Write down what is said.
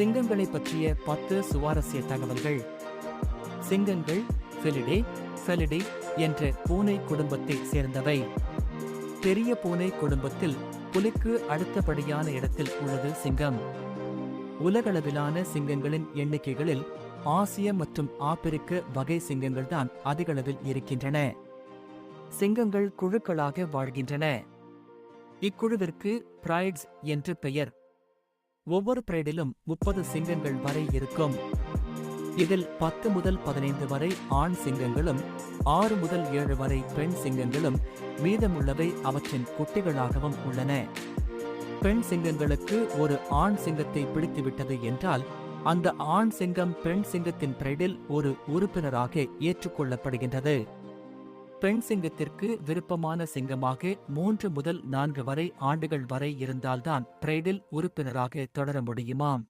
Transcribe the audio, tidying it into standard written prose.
சிங்கங்களை பற்றிய 10 சுவாரஸ்ய தகவல்கள். சிங்கங்கள் ஃபெலிடே, ஃபெலிடே என்ற பூனை குடும்பத்தை சேர்ந்தவை. பெரிய பூனை குடும்பத்தில் புலிக்கு அடுத்தபடியான இடத்தில் உள்ளது சிங்கம். உலகளவிலான சிங்கங்களின் எண்ணிக்கைகளில் ஆசிய மற்றும் ஆப்பிரிக்க வகை சிங்கங்கள்தான் அதிகளவில் இருக்கின்றன. சிங்கங்கள் குழுக்களாக வாழ்கின்றன. இக்குழுவிற்கு பிரைட்ஸ் என்று பெயர். ஒவ்வொரு பிரைடிலும் 30 சிங்கங்கள் வரை இருக்கும். இதில் 10 முதல் 15 வரை ஆண் சிங்கங்களும் 6 முதல் 7 வரை பெண் சிங்கங்களும், மீதமுள்ளவை அவற்றின் குட்டிகளாகவும் உள்ளன. பெண் சிங்கங்களுக்கு ஒரு ஆண் சிங்கத்தை பிடித்துவிட்டது என்றால் அந்த ஆண் சிங்கம் பெண் சிங்கத்தின் பிரைடில் ஒரு உறுப்பினராக ஏற்றுக்கொள்ளப்படுகின்றது. பெண் சிங்கத்திற்கு விருப்பமான சிங்கமாக 3 முதல் 4 வரை ஆண்டுகள் வரை இருந்தால்தான் பிரைடில் உறுப்பினராக தொடர முடியுமாம்.